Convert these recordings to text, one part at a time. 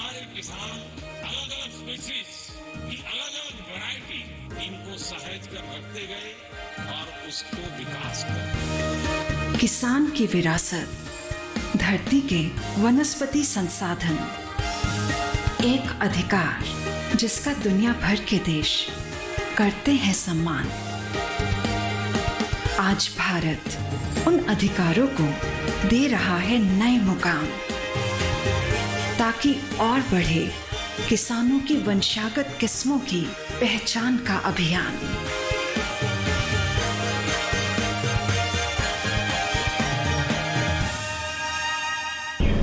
हमारे किसान अलग अलग स्पीशीज की अलग अलग वैरायटी इनको सहेज कर रखते गए और उसको विकास कर। किसान की विरासत, धरती के वनस्पति संसाधन, एक अधिकार जिसका दुनिया भर के देश करते हैं सम्मान। आज भारत उन अधिकारों को दे रहा है नए मुकाम, ताकि और बढ़े किसानों की वंशागत किस्मों की पहचान का अभियान।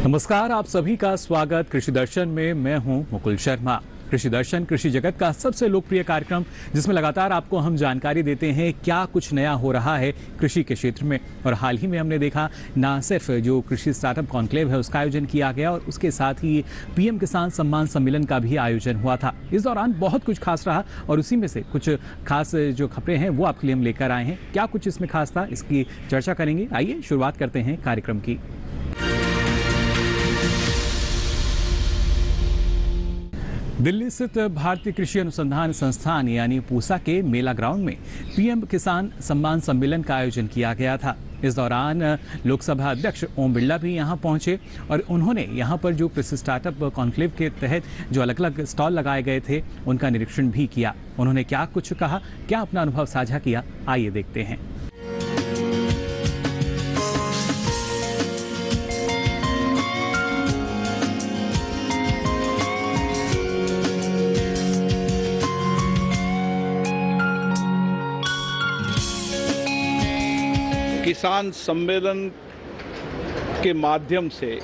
नमस्कार, आप सभी का स्वागत कृषि दर्शन में। मैं हूं मुकुल शर्मा। कृषि दर्शन कृषि जगत का सबसे लोकप्रिय कार्यक्रम, जिसमें लगातार आपको हम जानकारी देते हैं क्या कुछ नया हो रहा है कृषि के क्षेत्र में। और हाल ही में हमने देखा ना सिर्फ जो कृषि स्टार्टअप कॉन्क्लेव है उसका आयोजन किया गया, और उसके साथ ही पीएम किसान सम्मान सम्मेलन का भी आयोजन हुआ था। इस दौरान बहुत कुछ खास रहा और उसी में से कुछ खास जो खबरें हैं वो आपके लिए हम लेकर आए हैं। क्या कुछ इसमें खास था, इसकी चर्चा करेंगे। आइए शुरुआत करते हैं कार्यक्रम की। दिल्ली स्थित भारतीय कृषि अनुसंधान संस्थान यानी पूसा के मेला ग्राउंड में पीएम किसान सम्मान सम्मेलन का आयोजन किया गया था। इस दौरान लोकसभा अध्यक्ष ओम बिरला भी यहां पहुंचे और उन्होंने यहां पर जो कृषि स्टार्टअप कॉन्क्लेव के तहत जो अलग अलग स्टॉल लगाए गए थे उनका निरीक्षण भी किया। उन्होंने क्या कुछ कहा, क्या अपना अनुभव साझा किया, आइए देखते हैं। किसान सम्मेलन के माध्यम से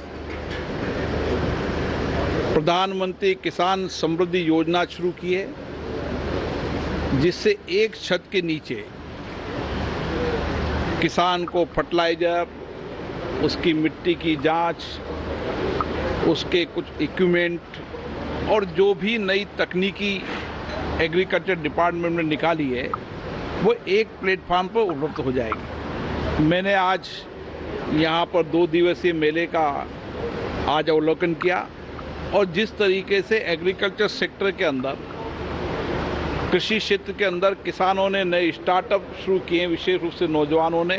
प्रधानमंत्री किसान समृद्धि योजना शुरू की है, जिससे एक छत के नीचे किसान को फर्टिलाइजर, उसकी मिट्टी की जांच, उसके कुछ इक्विपमेंट और जो भी नई तकनीकी एग्रीकल्चर डिपार्टमेंट ने निकाली है वो एक प्लेटफॉर्म पर उपलब्ध हो जाएगी। मैंने आज यहाँ पर 2 दिवसीय मेले का आज अवलोकन किया और जिस तरीके से एग्रीकल्चर सेक्टर के अंदर, कृषि क्षेत्र के अंदर किसानों ने नए स्टार्टअप शुरू किए, विशेष रूप से नौजवानों ने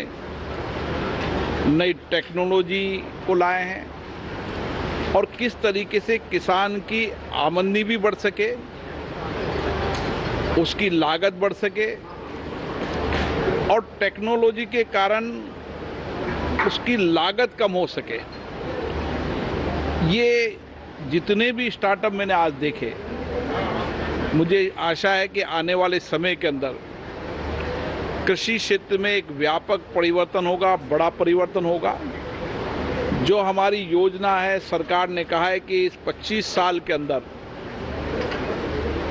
नई टेक्नोलॉजी को लाए हैं और किस तरीके से किसान की आमदनी भी बढ़ सके, उसकी लागत बढ़ सके और टेक्नोलॉजी के कारण उसकी लागत कम हो सके। ये जितने भी स्टार्टअप मैंने आज देखे, मुझे आशा है कि आने वाले समय के अंदर कृषि क्षेत्र में एक व्यापक परिवर्तन होगा, बड़ा परिवर्तन होगा। जो हमारी योजना है, सरकार ने कहा है कि इस 25 साल के अंदर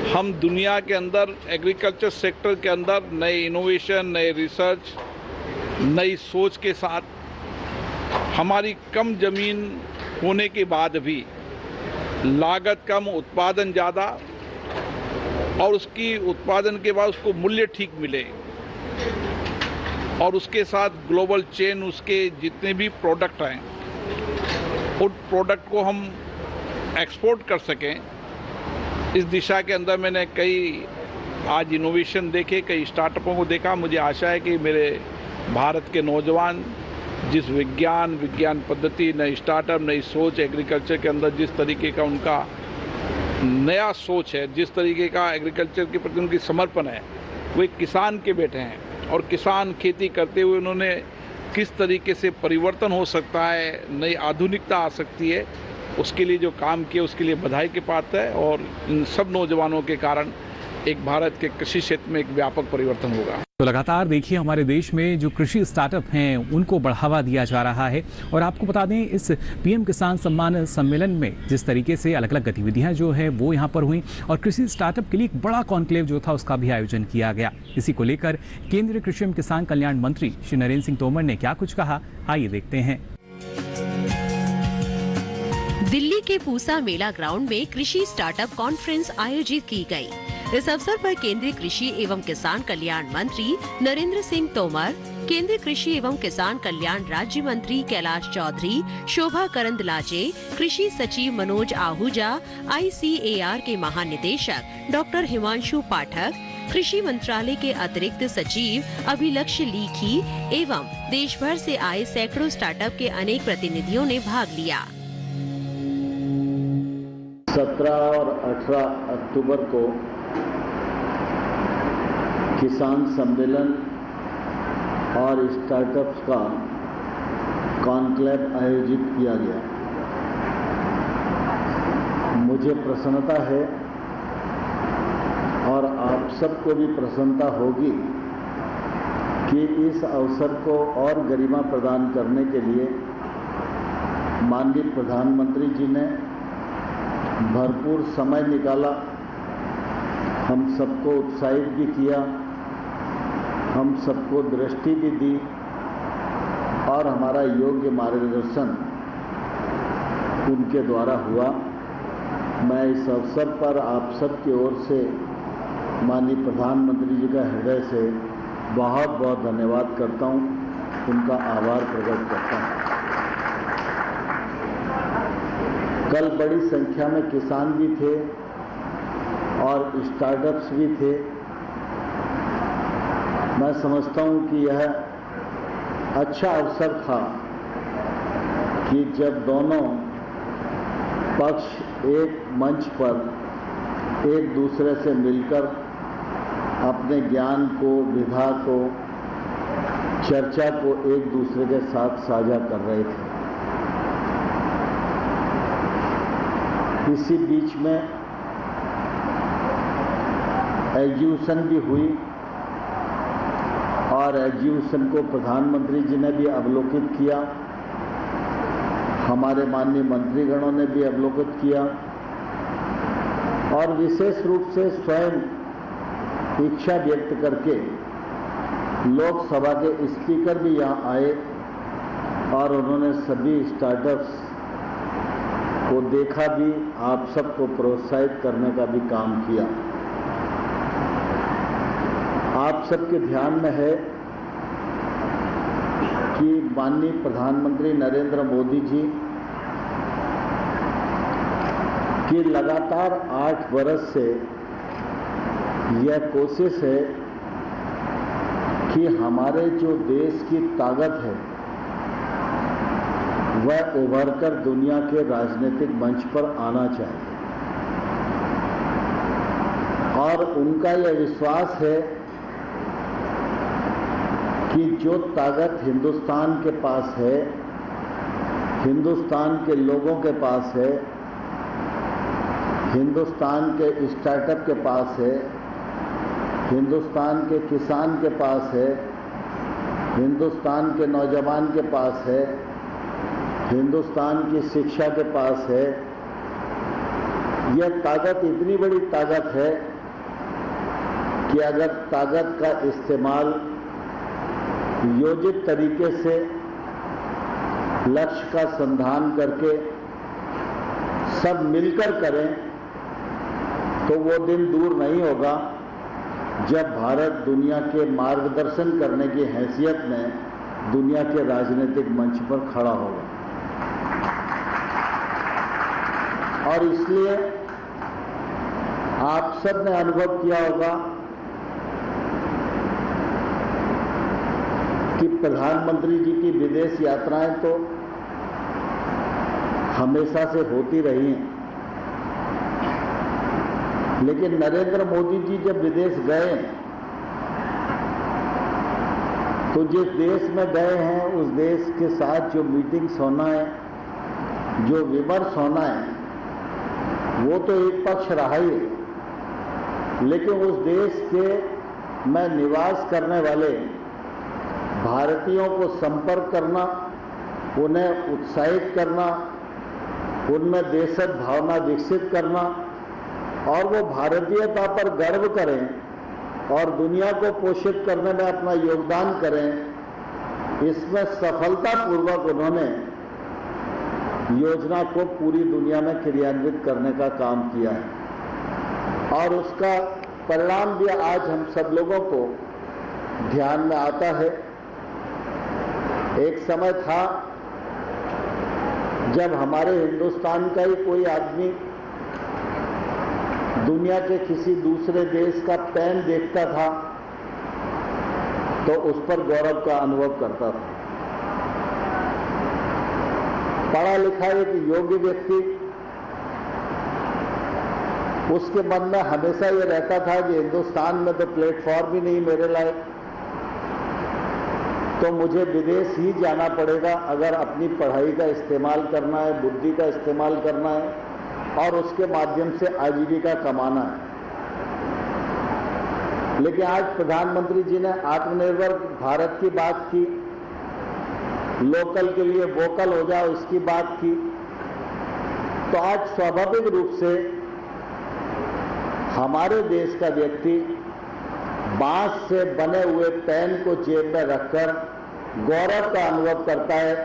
हम दुनिया के अंदर एग्रीकल्चर सेक्टर के अंदर नए इनोवेशन, नए रिसर्च, नई सोच के साथ हमारी कम ज़मीन होने के बाद भी लागत कम, उत्पादन ज़्यादा और उसकी उत्पादन के बाद उसको मूल्य ठीक मिले और उसके साथ ग्लोबल चेन, उसके जितने भी प्रोडक्ट हैं उन प्रोडक्ट को हम एक्सपोर्ट कर सकें। इस दिशा के अंदर मैंने कई आज इनोवेशन देखे, कई स्टार्टअपों को देखा। मुझे आशा है कि मेरे भारत के नौजवान जिस विज्ञान पद्धति, नई स्टार्टअप, नई सोच एग्रीकल्चर के अंदर जिस तरीके का उनका नया सोच है, जिस तरीके का एग्रीकल्चर के प्रति उनकी समर्पण है, वो एक किसान के बेटे हैं और किसान खेती करते हुए उन्होंने किस तरीके से परिवर्तन हो सकता है, नई आधुनिकता आ सकती है, उसके लिए जो काम किए उसके लिए बधाई के पात्र है। और इन सब नौजवानों के कारण एक भारत के कृषि क्षेत्र में एक व्यापक परिवर्तन होगा। तो लगातार देखिए हमारे देश में जो कृषि स्टार्टअप हैं उनको बढ़ावा दिया जा रहा है। और आपको बता दें, इस पीएम किसान सम्मान सम्मेलन में जिस तरीके से अलग अलग गतिविधियां जो है वो यहाँ पर हुई और कृषि स्टार्टअप के लिए एक बड़ा कॉन्क्लेव जो था उसका भी आयोजन किया गया। इसी को लेकर केंद्रीय कृषि एवं किसान कल्याण मंत्री श्री नरेंद्र सिंह तोमर ने क्या कुछ कहा, आइए देखते हैं। दिल्ली के पूसा मेला ग्राउंड में कृषि स्टार्टअप कॉन्फ्रेंस आयोजित की गई। इस अवसर पर केंद्रीय कृषि एवं किसान कल्याण मंत्री नरेंद्र सिंह तोमर, केंद्रीय कृषि एवं किसान कल्याण राज्य मंत्री कैलाश चौधरी, शोभा करंदलाजे, कृषि सचिव मनोज आहूजा, ICAR के महानिदेशक डॉक्टर हिमांशु पाठक, कृषि मंत्रालय के अतिरिक्त सचिव अभिलक्ष्य लीखी एवं देश भर से आए सैकड़ों स्टार्टअप के अनेक प्रतिनिधियों ने भाग लिया। 17 और 18 अक्टूबर को किसान सम्मेलन और स्टार्टअप्स का कॉन्क्लेव आयोजित किया गया। मुझे प्रसन्नता है और आप सबको भी प्रसन्नता होगी कि इस अवसर को और गरिमा प्रदान करने के लिए माननीय प्रधानमंत्री जी ने भरपूर समय निकाला, हम सबको उत्साहित भी किया, हम सबको दृष्टि भी दी और हमारा योग्य मार्गदर्शन उनके द्वारा हुआ। मैं इस अवसर पर आप सबकी ओर से माननीय प्रधानमंत्री जी का हृदय से बहुत बहुत धन्यवाद करता हूं, उनका आभार प्रकट करता हूं। कल बड़ी संख्या में किसान भी थे और स्टार्टअप्स भी थे। मैं समझता हूं कि यह अच्छा अवसर था कि जब दोनों पक्ष एक मंच पर एक दूसरे से मिलकर अपने ज्ञान को, विधा को, चर्चा को एक दूसरे के साथ साझा कर रहे थे। इसी बीच में एग्जीबिशन भी हुई और एग्जीबिशन को प्रधानमंत्री जी ने भी अवलोकित किया, हमारे माननीय मंत्रीगणों ने भी अवलोकित किया और विशेष रूप से स्वयं इच्छा व्यक्त करके लोकसभा के स्पीकर भी यहाँ आए और उन्होंने सभी स्टार्टअप्स को देखा भी, आप सबको प्रोत्साहित करने का भी काम किया। आप सबके ध्यान में है कि माननीय प्रधानमंत्री नरेंद्र मोदी जी की लगातार 8 वर्ष से यह कोशिश है कि हमारे जो देश की ताकत है वह उभरकर दुनिया के राजनीतिक मंच पर आना चाहिए और उनका यह विश्वास है कि जो ताकत हिंदुस्तान के पास है, हिंदुस्तान के लोगों के पास है, हिंदुस्तान के स्टार्टअप के पास है, हिंदुस्तान के किसान के पास है, हिंदुस्तान के नौजवान के पास है, हिंदुस्तान की शिक्षा के पास है, यह ताकत इतनी बड़ी ताकत है कि अगर ताकत का इस्तेमाल योजित तरीके से लक्ष्य का संधान करके सब मिलकर करें तो वो दिन दूर नहीं होगा जब भारत दुनिया के मार्गदर्शन करने की हैसियत में दुनिया के राजनीतिक मंच पर खड़ा होगा। और इसलिए आप सब ने अनुभव किया होगा कि प्रधानमंत्री जी की विदेश यात्राएं तो हमेशा से होती रही हैं, लेकिन नरेंद्र मोदी जी जब विदेश गए तो जिस देश में गए हैं उस देश के साथ जो मीटिंग्स होना है, जो विमर्श होना है, वो तो एक पक्ष रहा ही है, लेकिन उस देश के में निवास करने वाले भारतीयों को संपर्क करना, उन्हें उत्साहित करना, उनमें देशज भावना विकसित करना और वो भारतीयता पर गर्व करें और दुनिया को पोषित करने में अपना योगदान करें, इसमें सफलतापूर्वक उन्होंने योजना को पूरी दुनिया में क्रियान्वित करने का काम किया है और उसका परिणाम भी आज हम सब लोगों को ध्यान में आता है। एक समय था जब हमारे हिंदुस्तान का ही कोई आदमी दुनिया के किसी दूसरे देश का पेन देखता था तो उस पर गौरव का अनुभव करता था। पढ़ा लिखा एक योग्य व्यक्ति, उसके मन में हमेशा ये रहता था कि हिंदुस्तान में तो प्लेटफॉर्म ही नहीं मेरे लायक, तो मुझे विदेश ही जाना पड़ेगा अगर अपनी पढ़ाई का इस्तेमाल करना है, बुद्धि का इस्तेमाल करना है और उसके माध्यम से आजीविका कमाना है। लेकिन आज प्रधानमंत्री जी ने आत्मनिर्भर भारत की बात की, लोकल के लिए वोकल हो जाओ इसकी बात की, तो आज स्वाभाविक रूप से हमारे देश का व्यक्ति बांस से बने हुए पेन को जेब में रखकर गौरव का अनुभव करता है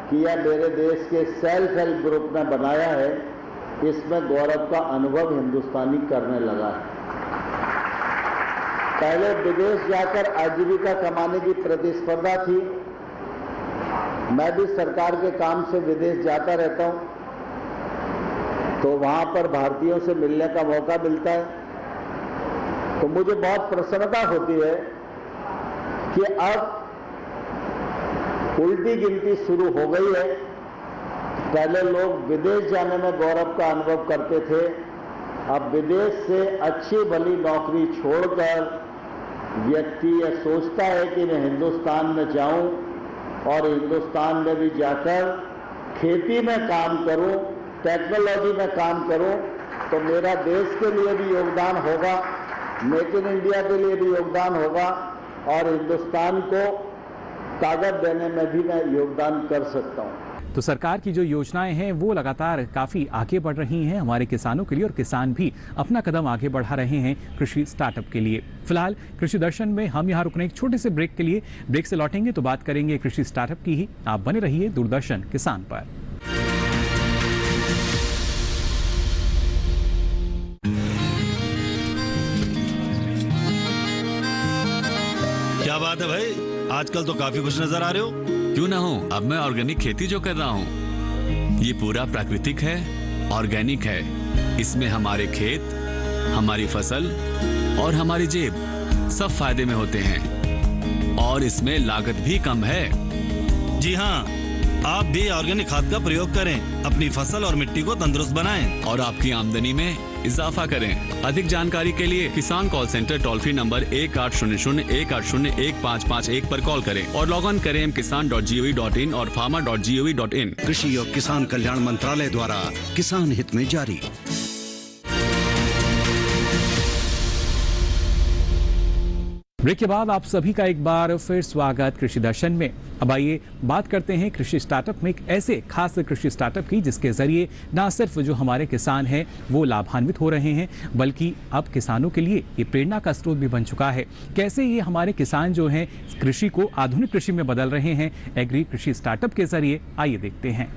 कि यह मेरे देश के सेल्फ हेल्प ग्रुप ने बनाया है, इसमें गौरव का अनुभव हिंदुस्तानी करने लगा है। पहले विदेश जाकर आजीविका कमाने की प्रतिस्पर्धा थी। मैं भी सरकार के काम से विदेश जाता रहता हूं, तो वहां पर भारतीयों से मिलने का मौका मिलता है, तो मुझे बहुत प्रसन्नता होती है कि अब उल्टी गिनती शुरू हो गई है। पहले लोग विदेश जाने में गौरव का अनुभव करते थे, अब विदेश से अच्छी भली नौकरी छोड़कर व्यक्ति यह सोचता है कि मैं हिंदुस्तान में जाऊं और हिंदुस्तान में भी जाकर खेती में काम करूं, टेक्नोलॉजी में काम करूं, तो मेरा देश के लिए भी योगदान होगा, मेक इन इंडिया के लिए भी योगदान होगा और हिंदुस्तान को ताकत देने में भी मैं योगदान कर सकता हूं। तो सरकार की जो योजनाएं हैं वो लगातार काफी आगे बढ़ रही हैं हमारे किसानों के लिए, और किसान भी अपना कदम आगे बढ़ा रहे हैं कृषि स्टार्टअप के लिए। फिलहाल कृषि दर्शन में हम यहाँ रुकने एक छोटे से ब्रेक के लिए, ब्रेक से लौटेंगे तो बात करेंगे कृषि स्टार्टअप की ही। आप बने रहिए दूरदर्शन किसान पर। क्या बात है भाई, आजकल तो काफी खुश नजर आ रहे हो। क्यों ना हो, अब मैं ऑर्गेनिक खेती जो कर रहा हूँ ये पूरा प्राकृतिक है, ऑर्गेनिक है। इसमें हमारे खेत, हमारी फसल और हमारी जेब सब फायदे में होते हैं और इसमें लागत भी कम है। जी हाँ, आप भी ऑर्गेनिक खाद का प्रयोग करें, अपनी फसल और मिट्टी को तंदुरुस्त बनाएं और आपकी आमदनी में इजाफा करें। अधिक जानकारी के लिए किसान call centre toll free number 1800-180-1551 पर कॉल करें और लॉग ऑन करें kisan.gov.in और farmer.gov.in। कृषि और किसान कल्याण मंत्रालय द्वारा किसान हित में जारी। ब्रेक के बाद आप सभी का एक बार फिर स्वागत कृषि दर्शन में। अब आइए बात करते हैं कृषि स्टार्टअप में एक ऐसे खास कृषि स्टार्टअप की जिसके जरिए न सिर्फ जो हमारे किसान हैं वो लाभान्वित हो रहे हैं, बल्कि अब किसानों के लिए ये प्रेरणा का स्रोत भी बन चुका है। कैसे ये हमारे किसान जो हैं कृषि को आधुनिक कृषि में बदल रहे हैं एग्री कृषि स्टार्टअप के जरिए, आइए देखते हैं।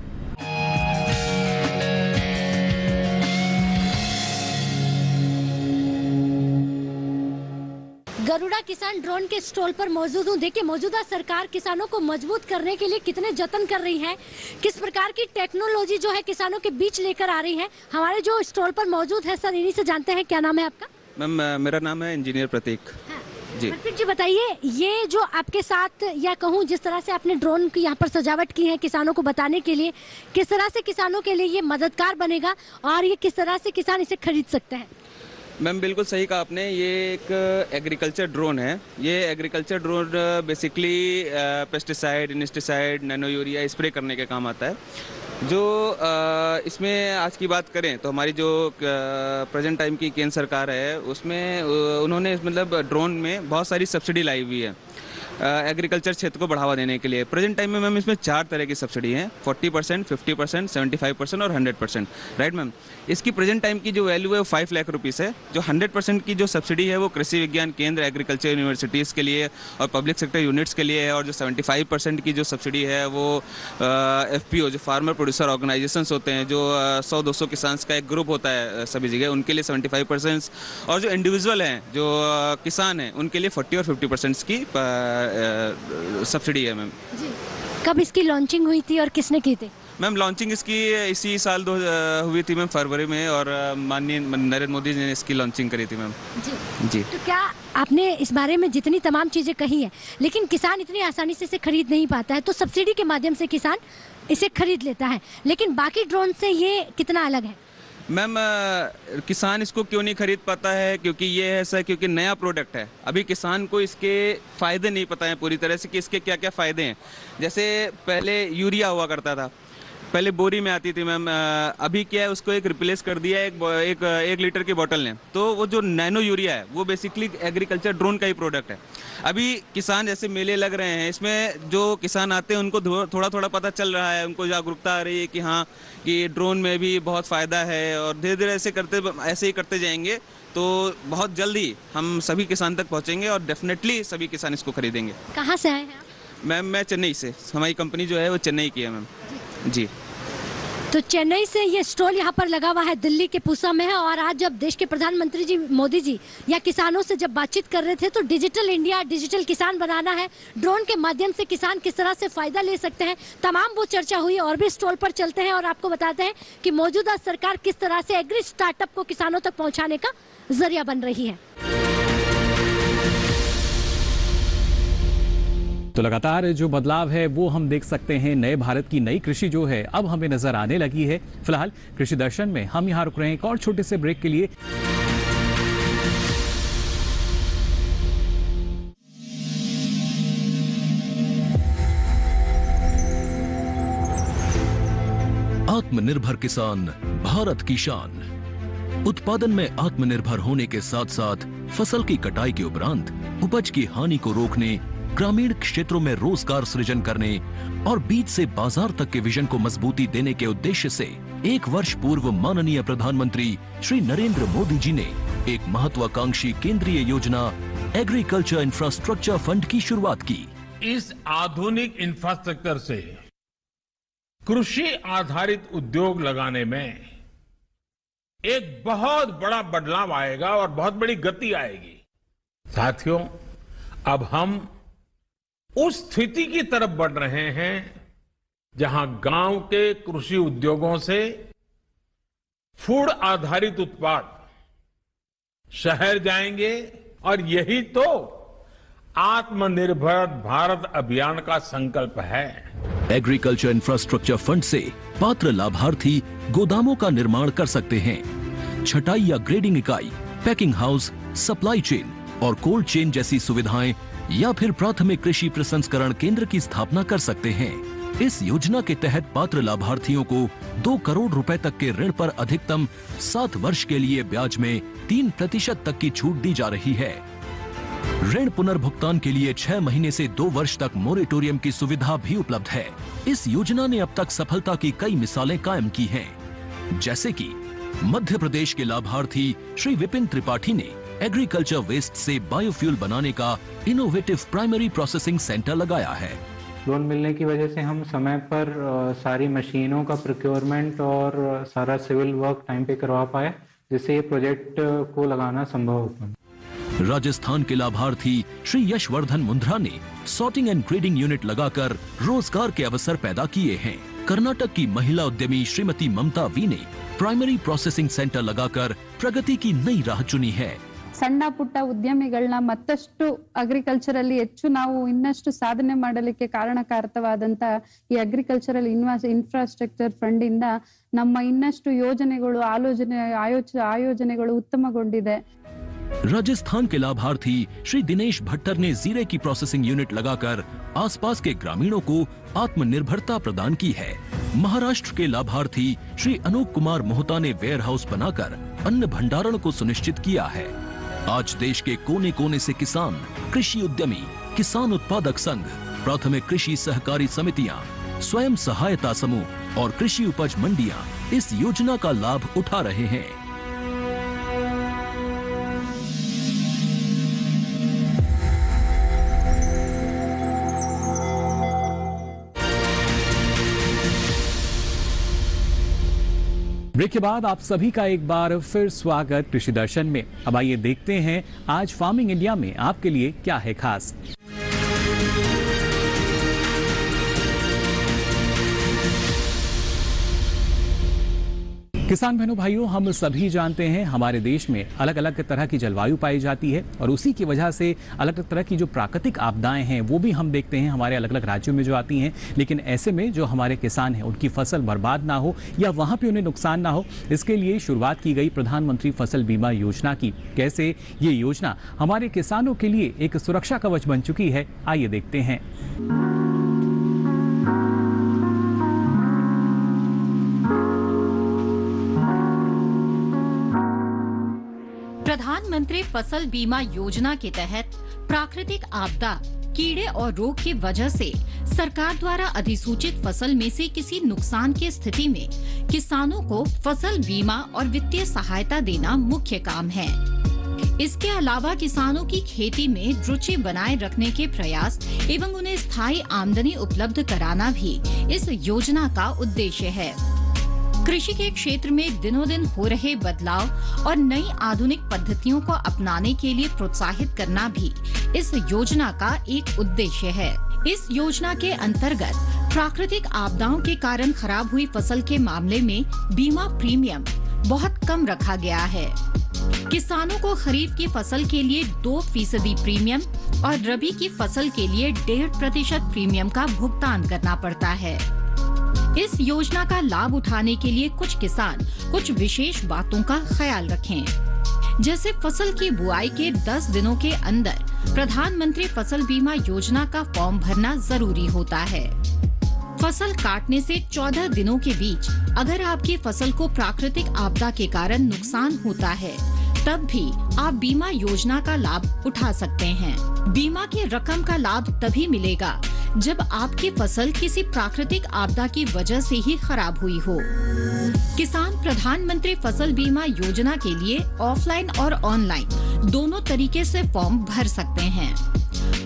गरुड़ा किसान ड्रोन के स्टॉल पर मौजूद हूँ। देखिए मौजूदा सरकार किसानों को मजबूत करने के लिए कितने जतन कर रही है, किस प्रकार की टेक्नोलॉजी जो है किसानों के बीच लेकर आ रही है। हमारे जो स्टॉल पर मौजूद है सर, इन्हीं से जानते हैं। क्या नाम है आपका? मैम मेरा नाम है इंजीनियर प्रतीक। हाँ। जी प्रतीक जी बताइए, ये जो आपके साथ या कहूँ जिस तरह से आपने ड्रोन की यहाँ पर सजावट की है किसानों को बताने के लिए, किस तरह से किसानों के लिए ये मददगार बनेगा और ये किस तरह से किसान इसे खरीद सकते हैं? मैम बिल्कुल सही कहा आपने, ये एक एग्रीकल्चर ड्रोन है। ये agriculture drone basically pesticide, insecticide, nano urea spray करने के काम आता है। जो इसमें आज की बात करें तो हमारी जो प्रेजेंट टाइम की केंद्र सरकार है उसमें उन्होंने मतलब ड्रोन में बहुत सारी सब्सिडी लाई हुई है। एग्रीकल्चर क्षेत्र को बढ़ावा देने के लिए। प्रेजेंट टाइम में मैम इसमें 4 तरह की सब्सिडी हैं, 40%, 50%, 75% और 100%, राइट मैम। इसकी प्रेजेंट टाइम की जो वैल्यू है वो 5 लाख रुपीज़ है। जो 100% की जो सब्सिडी है वो कृषि विज्ञान केंद्र, एग्रीकल्चर यूनिवर्सिटीज़ के लिए और पब्लिक सेक्टर यूनिट्स के लिए है। और जो 75% की जो सब्सिडी है वो FPO, जो फार्मर प्रोड्यूसर ऑर्गेनाइजेशंस होते हैं, जो 100-200 किसान का एक ग्रुप होता है सभी जगह, उनके लिए 75%, और जो इंडिविजुअल हैं, जो किसान हैं, उनके लिए 40 और 50% की सब्सिडी है मैम। जी, कब इसकी लॉन्चिंग हुई थी और किसने की थी? मैम लॉन्चिंग इसकी इसी साल हुई थी मैम, फरवरी में, और माननीय नरेंद्र मोदी जी ने इसकी लॉन्चिंग करी थी मैम। जी। तो क्या आपने इस बारे में जितनी तमाम चीज़ें कही हैं, लेकिन किसान इतनी आसानी से इसे खरीद नहीं पाता है, तो सब्सिडी के माध्यम से किसान इसे खरीद लेता है, लेकिन बाकी ड्रोन से ये कितना अलग है? मैम किसान इसको क्यों नहीं खरीद पाता है? क्योंकि ये ऐसा, क्योंकि नया प्रोडक्ट है, अभी किसान को इसके फ़ायदे नहीं पता है पूरी तरह से कि इसके क्या क्या फ़ायदे हैं। जैसे पहले यूरिया हुआ करता था, पहले बोरी में आती थी मैम, अभी क्या है, उसको एक रिप्लेस कर दिया एक लीटर की बोतल ने। तो वो जो नैनो यूरिया है वो बेसिकली एग्रीकल्चर ड्रोन का ही प्रोडक्ट है। अभी किसान जैसे मेले लग रहे हैं, इसमें जो किसान आते हैं उनको थोड़ा थोड़ा पता चल रहा है, उनको जागरूकता आ रही है कि हाँ कि ड्रोन में भी बहुत फ़ायदा है, और धीरे धीरे ऐसे ही करते जाएंगे तो बहुत जल्दी हम सभी किसान तक पहुँचेंगे और डेफिनेटली सभी किसान इसको खरीदेंगे। कहाँ से आए हैं? मैम मैं चेन्नई से, हमारी कंपनी जो है वो चेन्नई की है मैम। जी। तो चेन्नई से ये स्टॉल यहाँ पर लगा हुआ है, दिल्ली के पूसा में है। और आज जब देश के प्रधानमंत्री जी मोदी जी या किसानों से जब बातचीत कर रहे थे, तो डिजिटल इंडिया, डिजिटल किसान बनाना है, ड्रोन के माध्यम से किसान किस तरह से फायदा ले सकते हैं, तमाम वो चर्चा हुई। और भी स्टॉल पर चलते हैं और आपको बताते हैं कि मौजूदा सरकार किस तरह से एग्री स्टार्टअप को किसानों तक पहुँचाने का जरिया बन रही है। तो लगातार जो बदलाव है वो हम देख सकते हैं। नए भारत की नई कृषि जो है अब हमें नजर आने लगी है। फिलहाल कृषि दर्शन में हम यहां रुक रहे हैं एक और छोटे से ब्रेक के लिए। आत्मनिर्भर किसान भारत की शान। उत्पादन में आत्मनिर्भर होने के साथ साथ फसल की कटाई के उपरांत उपज की हानि को रोकने, ग्रामीण क्षेत्रों में रोजगार सृजन करने और बीज से बाजार तक के विजन को मजबूती देने के उद्देश्य से 1 वर्ष पूर्व माननीय प्रधानमंत्री श्री नरेंद्र मोदी जी ने एक महत्वाकांक्षी केंद्रीय योजना एग्रीकल्चर इंफ्रास्ट्रक्चर फंड की शुरुआत की। इस आधुनिक इंफ्रास्ट्रक्चर से कृषि आधारित उद्योग लगाने में एक बहुत बड़ा बदलाव आएगा और बहुत बड़ी गति आएगी। साथियों, अब हम उस स्थिति की तरफ बढ़ रहे हैं जहां गांव के कृषि उद्योगों से फूड आधारित उत्पाद शहर जाएंगे, और यही तो आत्मनिर्भर भारत अभियान का संकल्प है। एग्रीकल्चर इंफ्रास्ट्रक्चर फंड से पात्र लाभार्थी गोदामों का निर्माण कर सकते हैं, छटाई या ग्रेडिंग इकाई, पैकिंग हाउस, सप्लाई चेन और कोल्ड चेन जैसी सुविधाएं, या फिर प्राथमिक कृषि प्रसंस्करण केंद्र की स्थापना कर सकते हैं। इस योजना के तहत पात्र लाभार्थियों को 2 करोड़ रुपए तक के ऋण पर अधिकतम 7 वर्ष के लिए ब्याज में 3% तक की छूट दी जा रही है। ऋण पुनर्भुगतान के लिए 6 महीने से 2 वर्ष तक मोरेटोरियम की सुविधा भी उपलब्ध है। इस योजना ने अब तक सफलता की कई मिसालें कायम की हैं, जैसे कि मध्य प्रदेश के लाभार्थी श्री विपिन त्रिपाठी ने एग्रीकल्चर वेस्ट से बायोफ्यूल बनाने का इनोवेटिव प्राइमरी प्रोसेसिंग सेंटर लगाया है। लोन मिलने की वजह से हम समय पर सारी मशीनों का प्रोक्योरमेंट और सारा सिविल वर्क टाइम पे करवा पाए, जिससे ये प्रोजेक्ट को लगाना संभव हो पाया। राजस्थान के लाभार्थी श्री यशवर्धन मुंद्रा ने सॉर्टिंग एंड ग्रेडिंग यूनिट लगाकर रोजगार के अवसर पैदा किए हैं। कर्नाटक की महिला उद्यमी श्रीमती ममता वी ने प्राइमरी प्रोसेसिंग सेंटर लगाकर प्रगति की नई राह चुनी है। ಸಣ್ಣ ಪುಟ್ಟ ಉದ್ಯಮಿಗಳನ್ನ ಮತ್ತಷ್ಟು ಅಗ್ರಿಕಲ್ಚರಲ್ಲಿ ಹೆಚ್ಚು ನಾವು ಇನ್ನಷ್ಟು ಸಾಧನೆ ಮಾಡಲಿಕ್ಕೆ ಕಾರಣಕಾರಕವಾದಂತ ಈ ಅಗ್ರಿಕಲ್ಚರಲ್ ಇನ್ಫ್ರಾಸ್ಟ್ರಕ್ಚರ್ ಫಂಡ್ ಇಂದ ನಮ್ಮ ಇನ್ನಷ್ಟು ಯೋಜನೆಗಳು ಆಯೋಜನೆಗಳು ಉತ್ತಮಗೊಂಡಿದೆ। राजस्थान के लाभार्थी श्री दिनेश भट्टर ने जीरे की प्रोसेसिंग यूनिट लगाकर आसपास के ग्रामीणों को आत्मनिर्भरता प्रदान की है। महाराष्ट्र के लाभार्थी श्री अनूप कुमार मोहता ने वेयर हाउस बनाकर अन्न भंडारण को सुनिश्चित किया है। आज देश के कोने कोने से किसान, कृषि उद्यमी, किसान उत्पादक संघ, प्राथमिक कृषि सहकारी समितियां, स्वयं सहायता समूह और कृषि उपज मंडियां इस योजना का लाभ उठा रहे हैं। ब्रेक के बाद आप सभी का एक बार फिर स्वागत कृषि दर्शन में। अब आइए देखते हैं आज फार्मिंग इंडिया में आपके लिए क्या है खास। किसान बहनों भाइयों, हम सभी जानते हैं हमारे देश में अलग अलग तरह की जलवायु पाई जाती है और उसी की वजह से अलग अलग तरह की जो प्राकृतिक आपदाएं हैं वो भी हम देखते हैं हमारे अलग अलग राज्यों में जो आती हैं। लेकिन ऐसे में जो हमारे किसान हैं उनकी फसल बर्बाद ना हो या वहां पे उन्हें नुकसान ना हो, इसके लिए शुरुआत की गई प्रधानमंत्री फसल बीमा योजना की। कैसे ये योजना हमारे किसानों के लिए एक सुरक्षा कवच बन चुकी है, आइए देखते हैं। प्रधानमंत्री फसल बीमा योजना के तहत प्राकृतिक आपदा, कीड़े और रोग की वजह से सरकार द्वारा अधिसूचित फसल में से किसी नुकसान की स्थिति में किसानों को फसल बीमा और वित्तीय सहायता देना मुख्य काम है। इसके अलावा किसानों की खेती में रुचि बनाए रखने के प्रयास एवं उन्हें स्थायी आमदनी उपलब्ध कराना भी इस योजना का उद्देश्य है। कृषि के क्षेत्र में दिनों दिन हो रहे बदलाव और नई आधुनिक पद्धतियों को अपनाने के लिए प्रोत्साहित करना भी इस योजना का एक उद्देश्य है। इस योजना के अंतर्गत प्राकृतिक आपदाओं के कारण खराब हुई फसल के मामले में बीमा प्रीमियम बहुत कम रखा गया है। किसानों को खरीफ की फसल के लिए 2% प्रीमियम और रबी की फसल के लिए 1.5% प्रीमियम का भुगतान करना पड़ता है। इस योजना का लाभ उठाने के लिए कुछ किसान कुछ विशेष बातों का ख्याल रखें। जैसे फसल की बुआई के 10 दिनों के अंदर प्रधानमंत्री फसल बीमा योजना का फॉर्म भरना जरूरी होता है। फसल काटने से 14 दिनों के बीच अगर आपकी फसल को प्राकृतिक आपदा के कारण नुकसान होता है, तब भी आप बीमा योजना का लाभ उठा सकते हैं। बीमा की रकम का लाभ तभी मिलेगा जब आपकी फसल किसी प्राकृतिक आपदा की वजह से ही खराब हुई हो। किसान प्रधानमंत्री फसल बीमा योजना के लिए ऑफलाइन और ऑनलाइन दोनों तरीके से फॉर्म भर सकते हैं।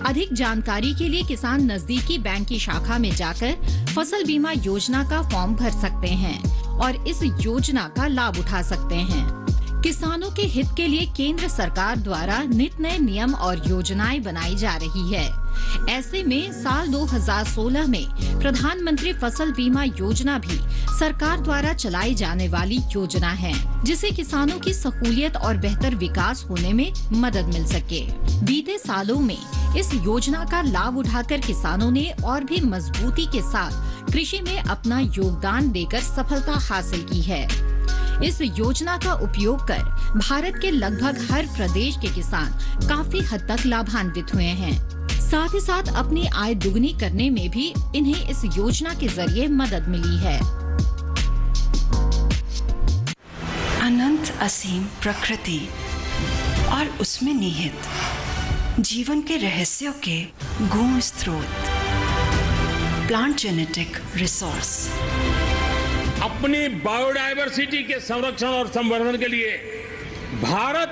अधिक जानकारी के लिए किसान नजदीकी बैंक की शाखा में जाकर फसल बीमा योजना का फॉर्म भर सकते हैं और इस योजना का लाभ उठा सकते हैं। किसानों के हित के लिए केंद्र सरकार द्वारा नित नए नियम और योजनाएं बनाई जा रही है। ऐसे में साल 2016 में प्रधानमंत्री फसल बीमा योजना भी सरकार द्वारा चलाई जाने वाली योजना है, जिससे किसानों की सहूलियत और बेहतर विकास होने में मदद मिल सके। बीते सालों में इस योजना का लाभ उठाकर किसानों ने और भी मजबूती के साथ कृषि में अपना योगदान देकर सफलता हासिल की है। इस योजना का उपयोग कर भारत के लगभग हर प्रदेश के किसान काफी हद तक लाभान्वित हुए हैं। साथ ही साथ अपनी आय दुगनी करने में भी इन्हें इस योजना के जरिए मदद मिली है। अनंत असीम प्रकृति और उसमें निहित जीवन के रहस्यों के गूढ़ स्रोत, प्लांट जेनेटिक रिसोर्स। अपनी बायोडायवर्सिटी के संरक्षण और संवर्धन के लिए भारत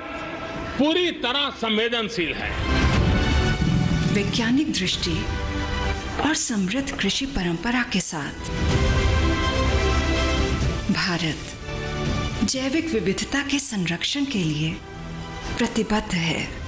पूरी तरह संवेदनशील है। वैज्ञानिक दृष्टि और समृद्ध कृषि परंपरा के साथ भारत जैविक विविधता के संरक्षण के लिए प्रतिबद्ध है।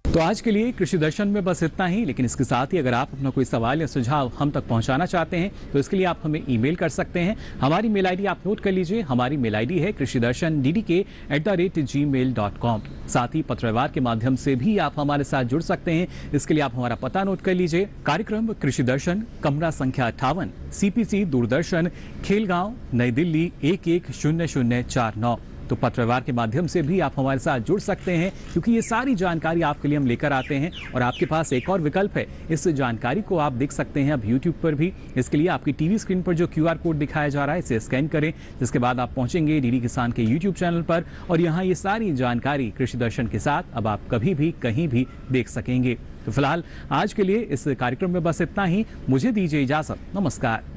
तो आज के लिए कृषि दर्शन में बस इतना ही, लेकिन इसके साथ ही अगर आप अपना कोई सवाल या सुझाव हम तक पहुंचाना चाहते हैं तो इसके लिए आप हमें ईमेल कर सकते हैं। हमारी मेल आईडी आप नोट कर लीजिए। हमारी मेल आईडी है krishidarshan@gmail.com। साथ ही पत्र व्यवहार के माध्यम से भी आप हमारे साथ जुड़ सकते हैं। इसके लिए आप हमारा पता नोट कर लीजिए। कार्यक्रम कृषि दर्शन, कमरा संख्या 58, CPC दूरदर्शन, खेलगांव, नई दिल्ली 110049। तो पत्र व्यवहार के माध्यम से भी आप हमारे साथ जुड़ सकते हैं, क्योंकि ये सारी जानकारी आपके लिए हम लेकर आते हैं। और आपके पास एक और विकल्प है, इस जानकारी को आप देख सकते हैं अब YouTube पर भी। इसके लिए आपकी टीवी स्क्रीन पर जो QR कोड दिखाया जा रहा है, इसे स्कैन करें, जिसके बाद आप पहुंचेंगे डीडी किसान के YouTube चैनल पर, और यहाँ ये सारी जानकारी कृषि दर्शन के साथ अब आप कभी भी कहीं भी देख सकेंगे। तो फिलहाल आज के लिए इस कार्यक्रम में बस इतना ही। मुझे दीजिए इजाजत। नमस्कार।